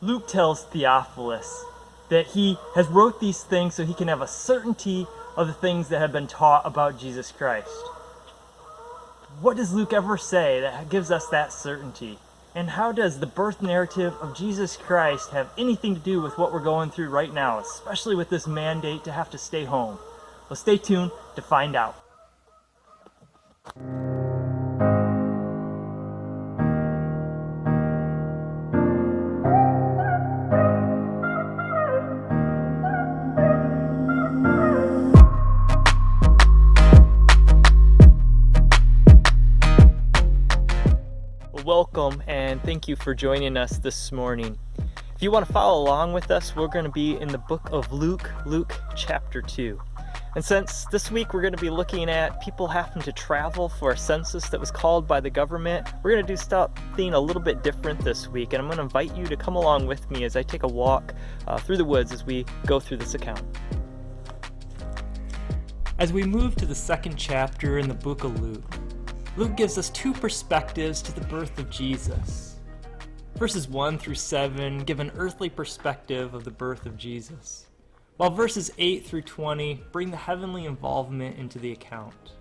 Luke tells Theophilus that he has wrote these things so he can have a certainty of the things that have been taught about Jesus Christ. What does Luke ever say that gives us that certainty? And how does the birth narrative of Jesus Christ have anything to do with what we're going through right now, especially with this mandate to have to stay home? Well, stay tuned to find out. Welcome and thank you for joining us this morning. If you want to follow along with us, we're going to be in the book of Luke chapter 2. And since this week we're going to be looking at people having to travel for a census that was called by the government, we're going to do something a little bit different this week, and I'm going to invite you to come along with me as I take a walk through the woods as we go through this account. As we move to the second chapter in the book of Luke, Luke gives us two perspectives to the birth of Jesus. Verses 1 through 7 give an earthly perspective of the birth of Jesus, while verses 8 through 20 bring the heavenly involvement into the account.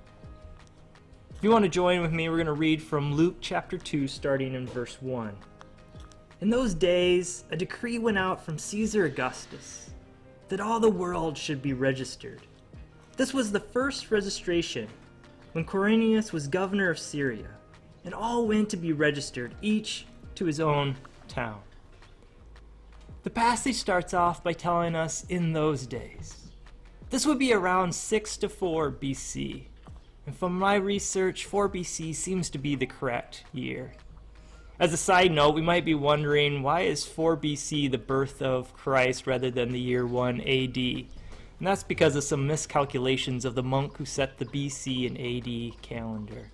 If you want to join with me, we're going to read from Luke chapter 2, starting in verse 1. In those days, a decree went out from Caesar Augustus that all the world should be registered. This was the first registration when Quirinius was governor of Syria, and all went to be registered, each to his own town. The passage starts off by telling us in those days. This would be around 6 to 4 BC, and from my research, 4 BC seems to be the correct year. As a side note, we might be wondering, why is 4 BC the birth of Christ rather than the year 1 AD? And that's because of some miscalculations of the monk who set the BC and AD calendar.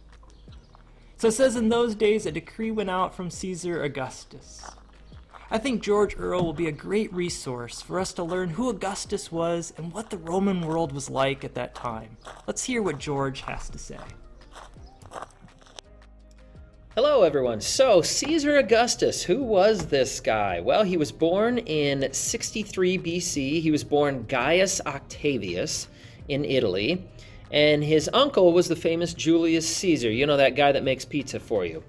So it says, in those days a decree went out from Caesar Augustus. I think George Earle will be a great resource for us to learn who Augustus was and what the Roman world was like at that time. Let's hear what George has to say. Hello, everyone. So, Caesar Augustus, who was this guy? Well, he was born in 63 BC. He was born Gaius Octavius in Italy, and his uncle was the famous Julius Caesar. You know, that guy that makes pizza for you.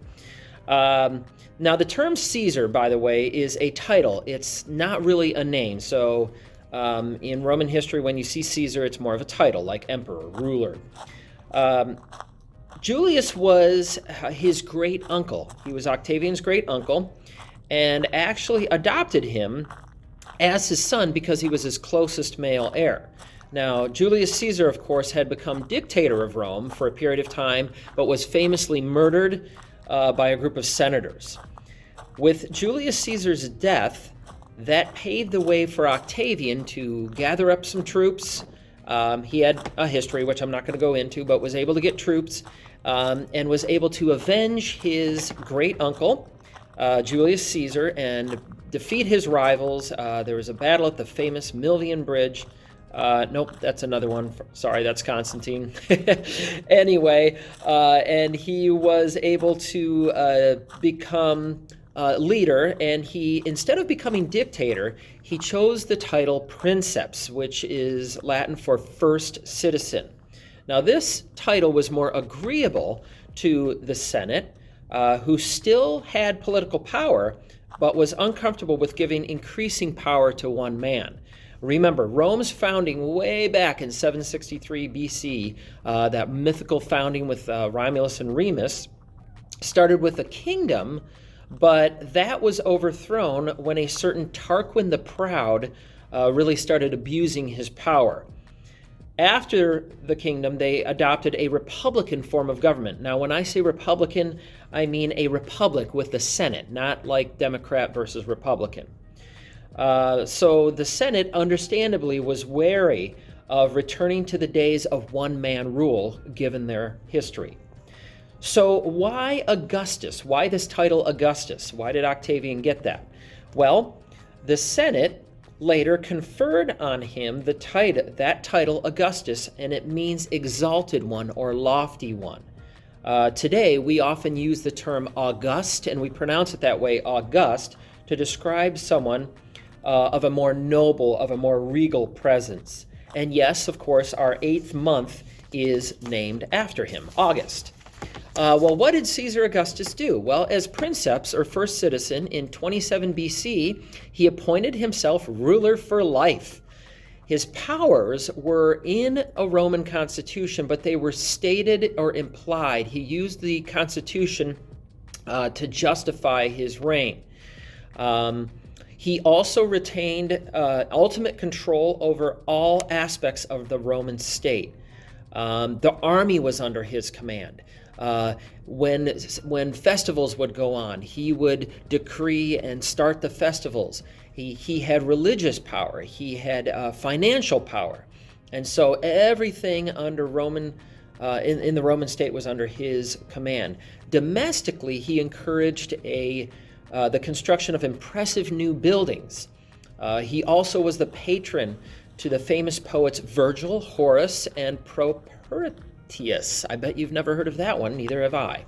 Now, the term Caesar, by the way, is a title. It's not really a name. So, in Roman history, when you see Caesar, it's more of a title, like emperor, ruler. Julius was his great uncle. He was Octavian's great uncle and actually adopted him as his son because he was his closest male heir. Now, Julius Caesar, of course, had become dictator of Rome for a period of time, but was famously murdered by a group of senators. With Julius Caesar's death, that paved the way for Octavian to gather up some troops. He had a history, which I'm not going to go into, but was able to get troops and was able to avenge his great uncle, Julius Caesar, and defeat his rivals. There was a battle at the famous Milvian Bridge. Nope, that's another one. Sorry, that's Constantine. Anyway, and he was able to become leader, and he, instead of becoming dictator, he chose the title princeps, which is Latin for first citizen. Now, this title was more agreeable to the Senate, who still had political power, but was uncomfortable with giving increasing power to one man. Remember, Rome's founding way back in 763 BC, that mythical founding with Romulus and Remus, started with a kingdom, but that was overthrown when a certain Tarquin the Proud really started abusing his power. After the kingdom, they adopted a republican form of government. Now, when I say republican, I mean a republic with the Senate, not like Democrat versus Republican. So the Senate, understandably, was wary of returning to the days of one-man rule, given their history. So why Augustus? Why this title Augustus? Why did Octavian get that? Well, the Senate later conferred on him that title Augustus, and it means exalted one or lofty one. Today, we often use the term august, and we pronounce it that way, august, to describe someone of a more noble, of a more regal presence. And yes, of course, our 8th month is named after him, August. Well, what did Caesar Augustus do? Well, as princeps, or first citizen, in 27 BC, he appointed himself ruler for life. His powers were in a Roman constitution, but they were stated or implied. He used the constitution to justify his reign. He also retained ultimate control over all aspects of the Roman state. The army was under his command. When festivals would go on, he would decree and start the festivals. He had religious power. He had financial power. And so everything under Roman in the Roman state was under his command. Domestically, he encouraged the construction of impressive new buildings. He also was the patron to the famous poets Virgil, Horace, and Propertius. I bet you've never heard of that one, neither have I.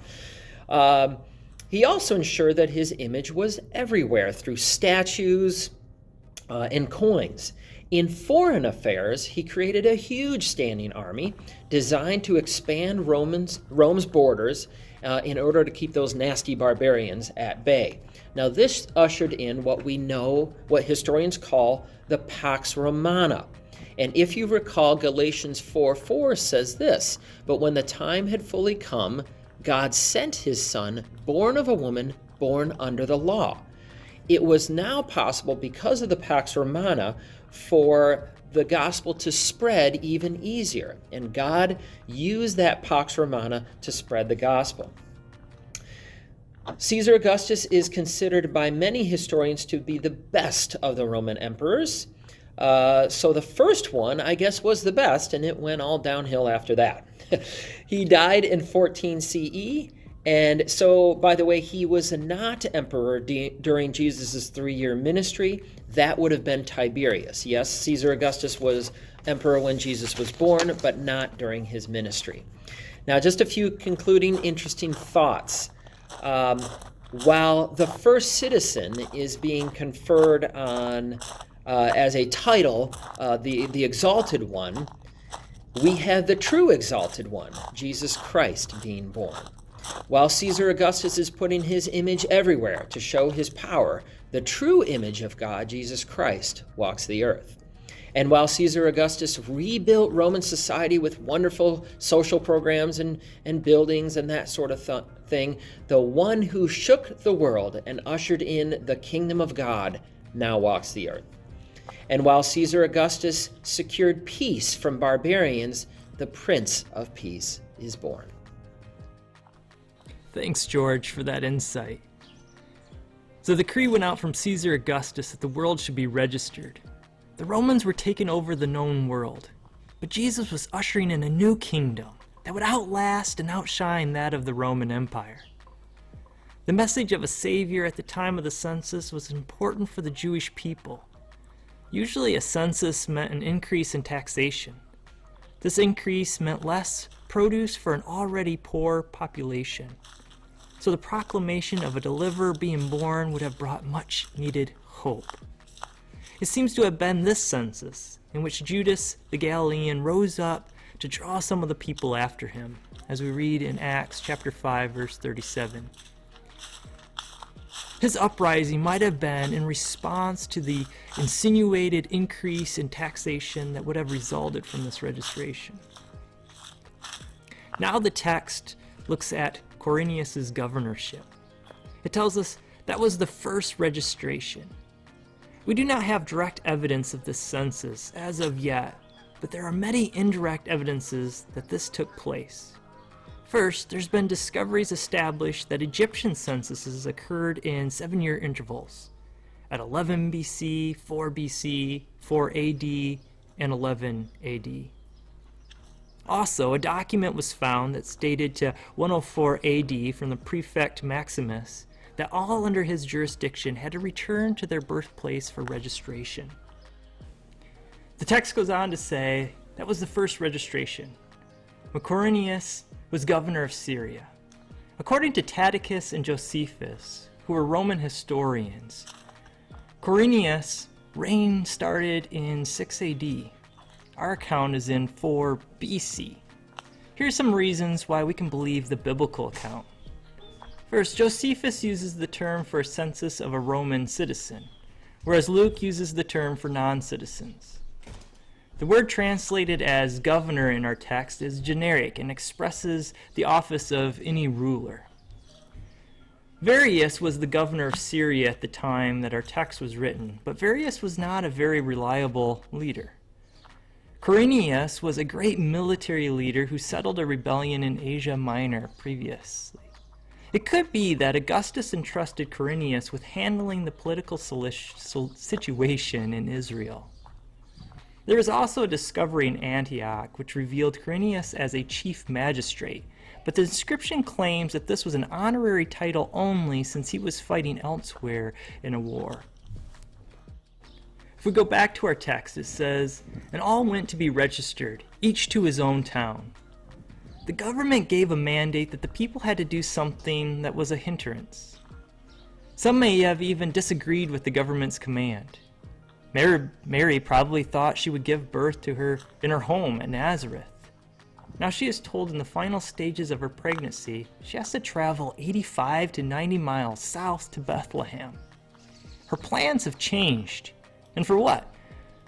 He also ensured that his image was everywhere through statues and coins. In foreign affairs, he created a huge standing army designed to expand Rome's borders in order to keep those nasty barbarians at bay. Now, this ushered in what historians call the Pax Romana. And if you recall, Galatians 4:4 says this, "But when the time had fully come, God sent his Son, born of a woman, born under the law." It was now possible, because of the Pax Romana, for the gospel to spread even easier. And God used that Pax Romana to spread the gospel. Caesar Augustus is considered by many historians to be the best of the Roman emperors. So the first one, I guess, was the best, and it went all downhill after that. He died in 14 CE, and so, by the way, he was not emperor during Jesus' 3-year ministry. That would have been Tiberius. Yes, Caesar Augustus was emperor when Jesus was born, but not during his ministry. Now, just a few concluding interesting thoughts. While the first citizen is being conferred on as a title, the exalted one, we have the true exalted one, Jesus Christ, being born. While Caesar Augustus is putting his image everywhere to show his power, the true image of God, Jesus Christ, walks the earth. And while Caesar Augustus rebuilt Roman society with wonderful social programs and buildings and that sort of thing, the one who shook the world and ushered in the kingdom of God now walks the earth. And while Caesar Augustus secured peace from barbarians, the Prince of Peace is born. Thanks, George, for that insight. So the decree went out from Caesar Augustus that the world should be registered. The Romans were taking over the known world, but Jesus was ushering in a new kingdom that would outlast and outshine that of the Roman Empire. The message of a savior at the time of the census was important for the Jewish people. Usually a census meant an increase in taxation. This increase meant less produce for an already poor population. So the proclamation of a deliverer being born would have brought much needed hope. It seems to have been this census in which Judas the Galilean rose up to draw some of the people after him, as we read in Acts chapter 5, verse 37. His uprising might have been in response to the insinuated increase in taxation that would have resulted from this registration. Now the text looks at Quirinius' governorship. It tells us that was the first registration. We do not have direct evidence of this census as of yet, but there are many indirect evidences that this took place. First, there's been discoveries established that Egyptian censuses occurred in 7-year intervals, at 11 BC, 4 BC, 4 AD, and 11 AD. Also, a document was found that's dated to 104 AD from the prefect Maximus that all under his jurisdiction had to return to their birthplace for registration. The text goes on to say that was the first registration. Quirinius was governor of Syria. According to Tacitus and Josephus, who were Roman historians, Quirinius' reign started in 6 AD. Our account is in 4 BC. Here are some reasons why we can believe the biblical account. First, Josephus uses the term for a census of a Roman citizen, whereas Luke uses the term for non-citizens. The word translated as governor in our text is generic and expresses the office of any ruler. Varius was the governor of Syria at the time that our text was written, but Varius was not a very reliable leader. Quirinius was a great military leader who settled a rebellion in Asia Minor previously. It could be that Augustus entrusted Quirinius with handling the political situation in Israel. There was also a discovery in Antioch which revealed Quirinius as a chief magistrate, but the inscription claims that this was an honorary title only since he was fighting elsewhere in a war. If we go back to our text, it says, "And all went to be registered, each to his own town." The government gave a mandate that the people had to do something that was a hindrance. Some may have even disagreed with the government's command. Mary probably thought she would give birth to her in her home at Nazareth. Now she is told in the final stages of her pregnancy, she has to travel 85 to 90 miles south to Bethlehem. Her plans have changed. And for what?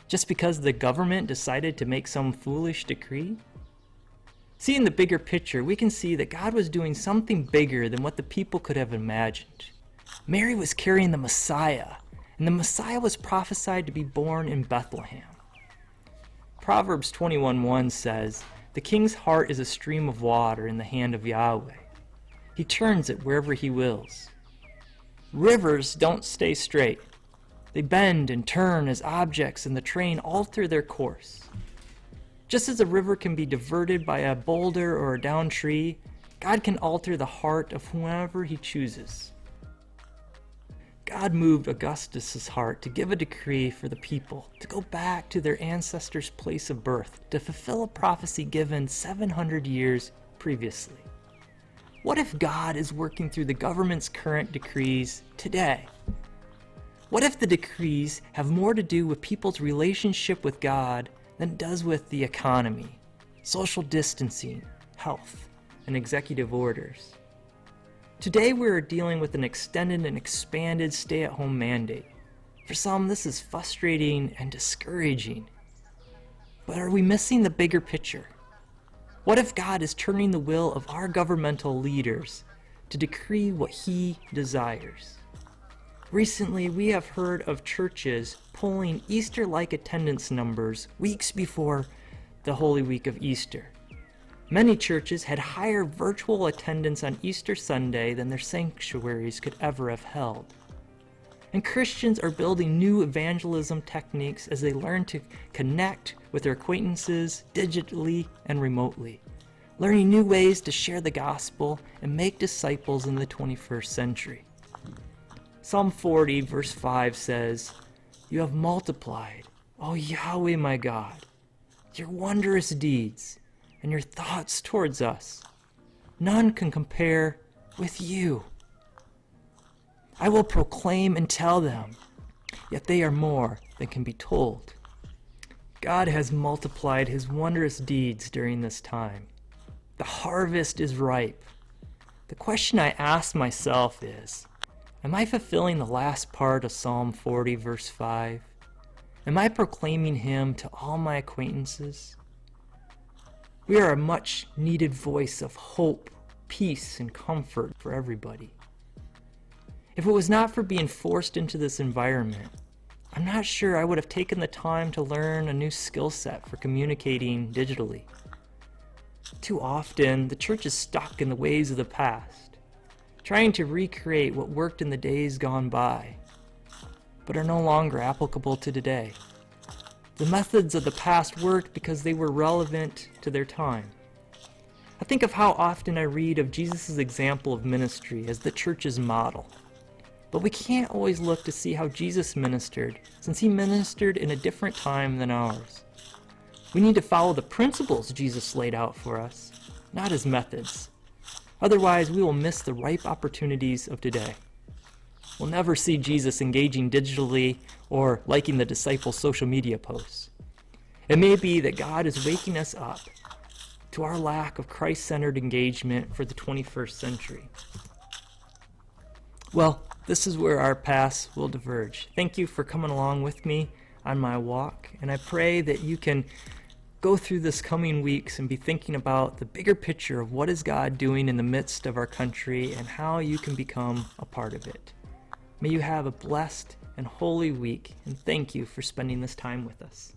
Just because the government decided to make some foolish decree? Seeing the bigger picture, we can see that God was doing something bigger than what the people could have imagined. Mary was carrying the Messiah, and the Messiah was prophesied to be born in Bethlehem. Proverbs 21:1 says, "The king's heart is a stream of water in the hand of Yahweh. He turns it wherever he wills." Rivers don't stay straight. They bend and turn as objects in the train alter their course. Just as a river can be diverted by a boulder or a downed tree, God can alter the heart of whoever he chooses. God moved Augustus' heart to give a decree for the people to go back to their ancestors' place of birth to fulfill a prophecy given 700 years previously. What if God is working through the government's current decrees today? What if the decrees have more to do with people's relationship with God than it does with the economy, social distancing, health, and executive orders? Today we are dealing with an extended and expanded stay-at-home mandate. For some, this is frustrating and discouraging. But are we missing the bigger picture? What if God is turning the will of our governmental leaders to decree what he desires? Recently, we have heard of churches pulling Easter-like attendance numbers weeks before the Holy Week of Easter. Many churches had higher virtual attendance on Easter Sunday than their sanctuaries could ever have held. And Christians are building new evangelism techniques as they learn to connect with their acquaintances digitally and remotely, learning new ways to share the gospel and make disciples in the 21st century. Psalm 40 verse 5 says, "You have multiplied, O Yahweh my God, your wondrous deeds and your thoughts towards us. None can compare with you. I will proclaim and tell them, yet they are more than can be told." God has multiplied his wondrous deeds during this time. The harvest is ripe. The question I ask myself is, am I fulfilling the last part of Psalm 40 verse 5? Am I proclaiming him to all my acquaintances? We are a much needed voice of hope, peace, and comfort for everybody. If it was not for being forced into this environment, I'm not sure I would have taken the time to learn a new skill set for communicating digitally. Too often, the church is stuck in the ways of the past, trying to recreate what worked in the days gone by, but are no longer applicable to today. The methods of the past worked because they were relevant to their time. I think of how often I read of Jesus' example of ministry as the church's model. But we can't always look to see how Jesus ministered, since he ministered in a different time than ours. We need to follow the principles Jesus laid out for us, not his methods. Otherwise, we will miss the ripe opportunities of today. will never see Jesus engaging digitally or liking the disciples' social media posts. It may be that God is waking us up to our lack of Christ-centered engagement for the 21st century. Well, this is where our paths will diverge. Thank you for coming along with me on my walk, and I pray that you can go through this coming weeks and be thinking about the bigger picture of what is God doing in the midst of our country and how you can become a part of it. May you have a blessed and holy week, and thank you for spending this time with us.